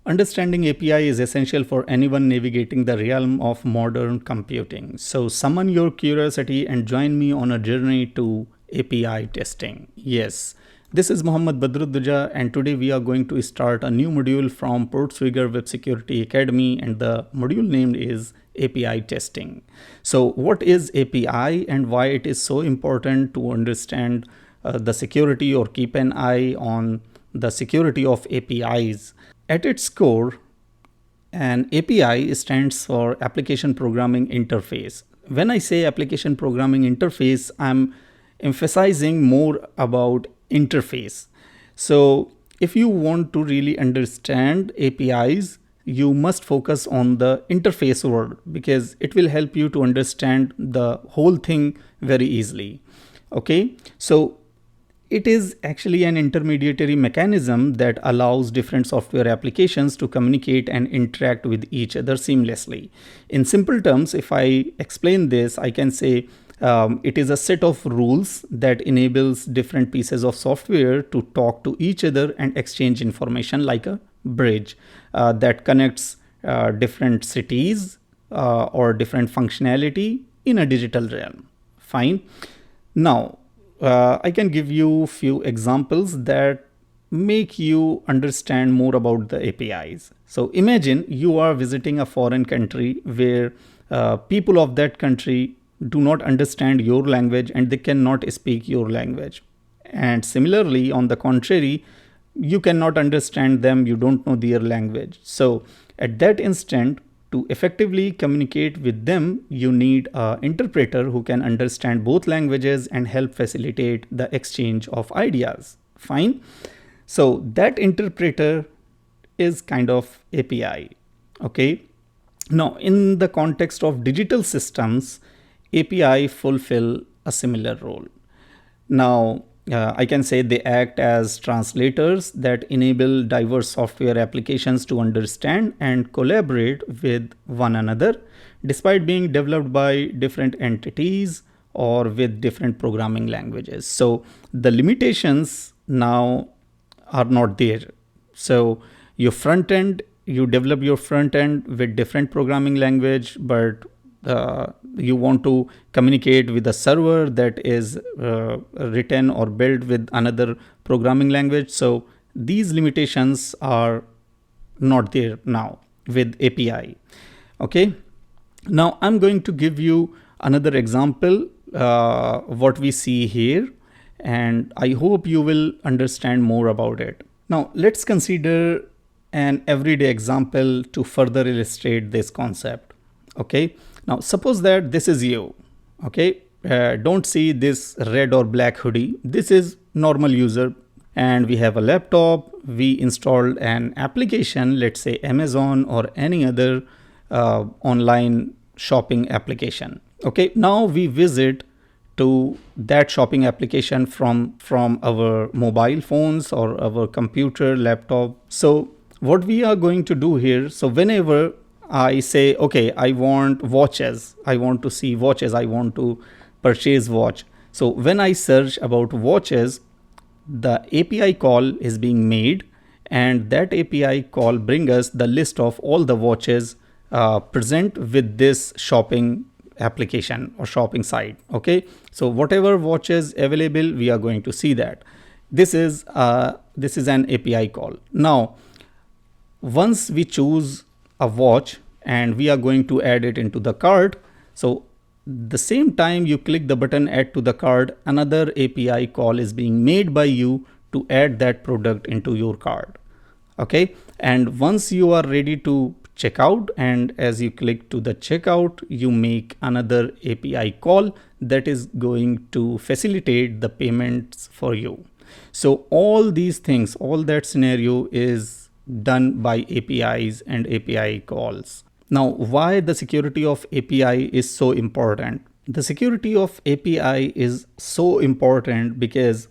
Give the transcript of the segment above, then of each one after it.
Understanding API is essential for anyone navigating the realm of modern computing. So summon your curiosity and join me on a journey to API testing. Yes, this is Mohammad Badrudduja, and today we are going to start a new module from Portswigger Web Security Academy, and the module named is API testing. So what is API and why it is so important to understand the security or keep an eye on the security of APIs? At its core, an API stands for Application Programming Interface. When I say Application Programming Interface, I'm emphasizing more about interface. So if you want to really understand APIs, you must focus on the interface word because it will help you to understand the whole thing very easily. Okay, so it is actually an intermediary mechanism that allows different software applications to communicate and interact with each other seamlessly. In simple terms, if I explain this, I can say it is a set of rules that enables different pieces of software to talk to each other and exchange information like a bridge that connects different cities or different functionality in a digital realm. Fine. Now, I can give you a few examples that make you understand more about the APIs. So imagine you are visiting a foreign country where people of that country do not understand your language and they cannot speak your language. And similarly, on the contrary, you cannot understand them, you don't know their language. So at that instant, to effectively communicate with them, you need an interpreter who can understand both languages and help facilitate the exchange of ideas. Fine. So that interpreter is kind of API. Okay. Now, in the context of digital systems, API fulfill a similar role. Now, I can say they act as translators that enable diverse software applications to understand and collaborate with one another, despite being developed by different entities or with different programming languages. So the limitations now are not there. So your front end, you develop your front end with different programming language, but you want to communicate with a server that is written or built with another programming language. So these limitations are not there now with API. Okay. Now I'm going to give you another example, what we see here, and I hope you will understand more about it. Now let's consider an everyday example to further illustrate this concept. Okay. Now, suppose that this is you, okay? Don't see this red or black hoodie. This is normal user and we have a laptop. We installed an application, let's say Amazon or any other online shopping application. Okay, now we visit to that shopping application from our mobile phones or our computer, laptop. So what we are going to do here, so whenever I say, okay, I want watches, I want to see watches, I want to purchase watch. So when I search about watches, the API call is being made and that API call brings us the list of all the watches present with this shopping application or shopping site. Okay, so whatever watches available, we are going to see that. This is an API call. Now, once we choose a watch and we are going to add it into the cart. So the same time you click the button add to the cart, another API call is being made by you to add that product into your cart. Okay. And once you are ready to check out, and as you click to the checkout, you make another API call that is going to facilitate the payments for you. So all these things, all that scenario is done by APIs and API calls. Now, why the security of API is so important? The security of API is so important because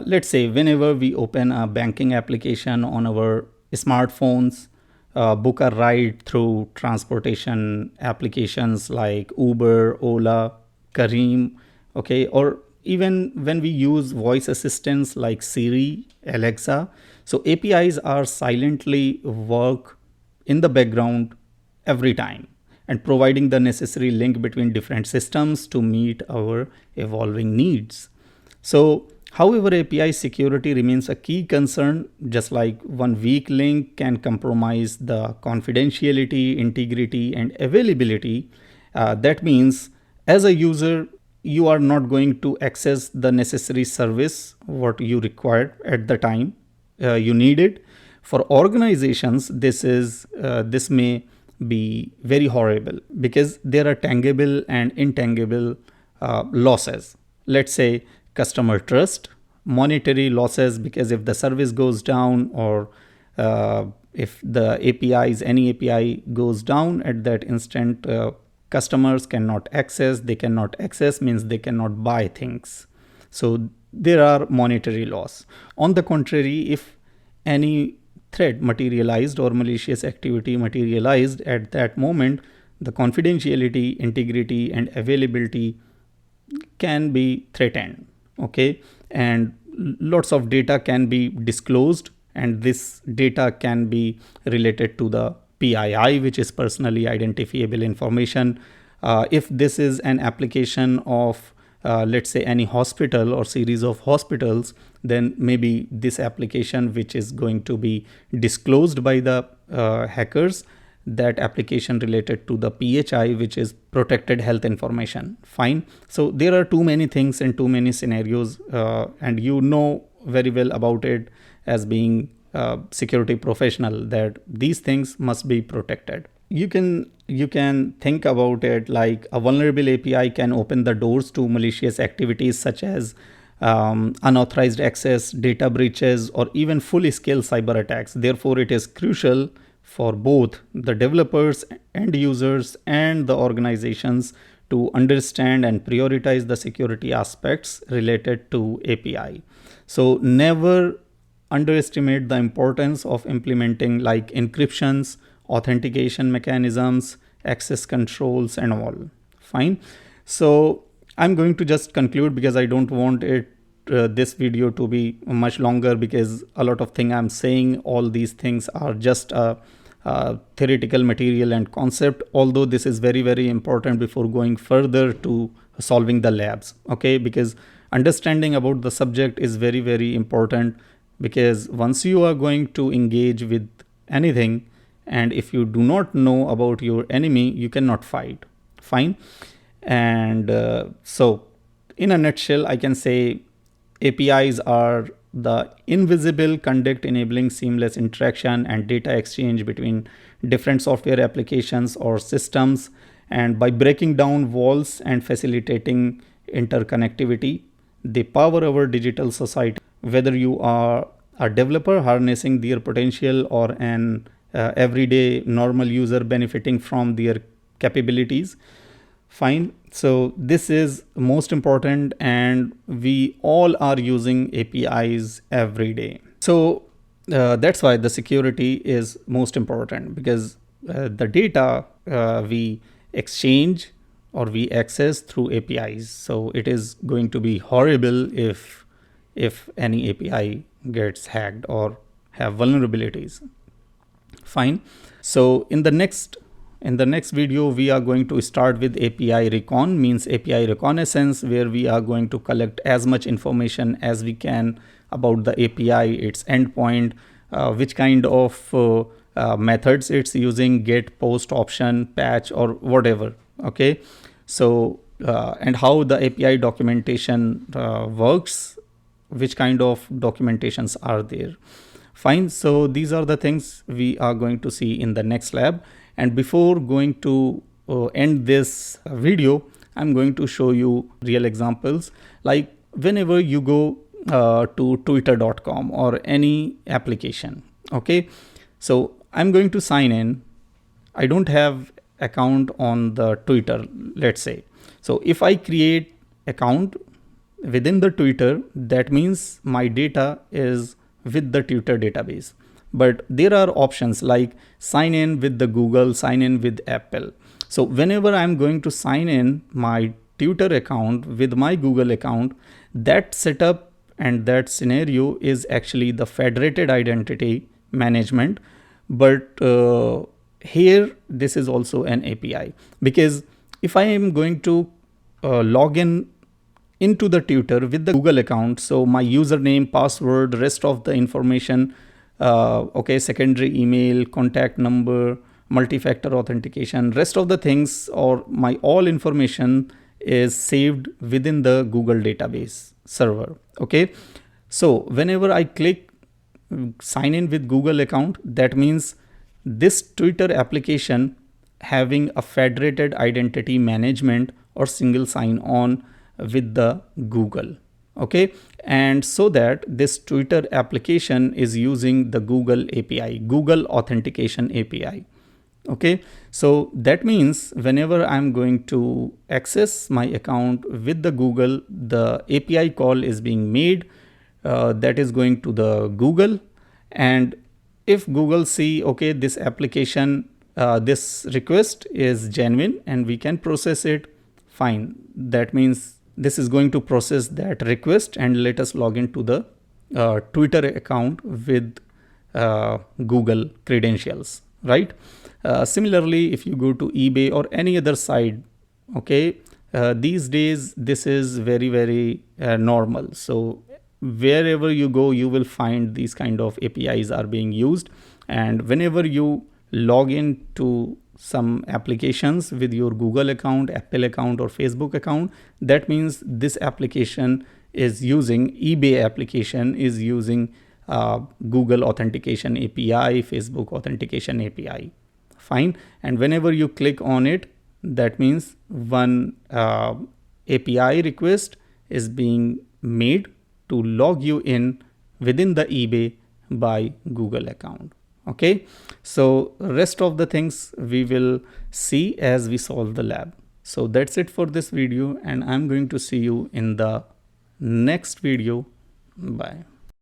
let's say whenever we open a banking application on our smartphones, book a ride through transportation applications like Uber, Ola, Careem, okay, or even when we use voice assistants like Siri, Alexa, so APIs are silently work in the background every time and providing the necessary link between different systems to meet our evolving needs. So, however, API security remains a key concern, just like one weak link can compromise the confidentiality, integrity, and availability. That means, as a user, you are not going to access the necessary service what you required at the time you need it. For organizations, this may be very horrible because there are tangible and intangible losses. Let's say customer trust, monetary losses, because if the service goes down or if the any API goes down at that instant, customers cannot access. They cannot access means they cannot buy things. So there are monetary loss. On the contrary, if any threat materialized or malicious activity materialized at that moment, the confidentiality, integrity, and availability can be threatened. Okay, and lots of data can be disclosed, and this data can be related to the PII, which is personally identifiable information. If this is an application of let's say any hospital or series of hospitals, then maybe this application which is going to be disclosed by the hackers, that application related to the PHI, which is protected health information. Fine. So there are too many things and too many scenarios, and you know very well about it as being security professional, that these things must be protected. You can think about it like a vulnerable API can open the doors to malicious activities such as unauthorized access, data breaches, or even full-scale cyber attacks. Therefore, it is crucial for both the developers, end users, and the organizations to understand and prioritize the security aspects related to API. So never underestimate the importance of implementing like encryptions, authentication mechanisms, access controls, and all. Fine. So I'm going to just conclude because I don't want this video to be much longer, because a lot of things I'm saying, all these things are just theoretical material and concept, although this is very, very important before going further to solving the labs. Okay, because understanding about the subject is very, very important, because once you are going to engage with anything, and if you do not know about your enemy, you cannot fight. Fine. And so in a nutshell, I can say APIs are the invisible conduct enabling seamless interaction and data exchange between different software applications or systems. And by breaking down walls and facilitating interconnectivity, they power our digital society. Whether you are a developer harnessing their potential or an everyday normal user benefiting from their capabilities. Fine. So this is most important, and we all are using APIs every day. So that's why the security is most important, because the data we exchange or we access through APIs. So it is going to be horrible if any API gets hacked or have vulnerabilities. Fine. So in the next video, we are going to start with API recon, means API reconnaissance, where we are going to collect as much information as we can about the API, its endpoint, which kind of methods it's using, get, post, option, patch, or whatever. Okay. So and how the API documentation works, which kind of documentations are there. Fine. So these are the things we are going to see in the next lab. And before going to end this video, I'm going to show you real examples. Like whenever you go to twitter.com or any application. Okay. So I'm going to sign in. I don't have account on the Twitter, let's say. So if I create account within the Twitter, that means my data is with the Twitter database. But there are options like sign in with the Google, sign in with Apple. So whenever I'm going to sign in my Twitter account with my Google account, That setup and that scenario is actually the federated identity management. But here this is also an API, because if I am going to log in into the tutor with the Google account, so my username, password, rest of the information, okay, secondary email, contact number, multi-factor authentication, rest of the things, or my all information is saved within the Google database server. Okay, so whenever I click sign in with Google account, that means this Twitter application having a federated identity management or single sign on with the Google. Okay, and so that this Twitter application is using the Google API, Google Authentication API. Okay, so that means whenever I'm going to access my account with the Google, the API call is being made, that is going to the Google, and if Google see, okay, this application, this request is genuine and we can process it, fine. That means this is going to process that request and let us log into the Twitter account with Google credentials, right? Similarly, if you go to eBay or any other site, okay, these days this is very, very normal. So wherever you go, you will find these kind of APIs are being used. And whenever you log in to some applications with your Google account, Apple account, or Facebook account, that means this application is using, eBay application is using Google Authentication API, Facebook Authentication API. Fine. And whenever you click on it, that means one API request is being made to log you in within the eBay by Google account. Okay, so rest of the things we will see as we solve the lab. So that's it for this video, and I'm going to see you in the next video. Bye.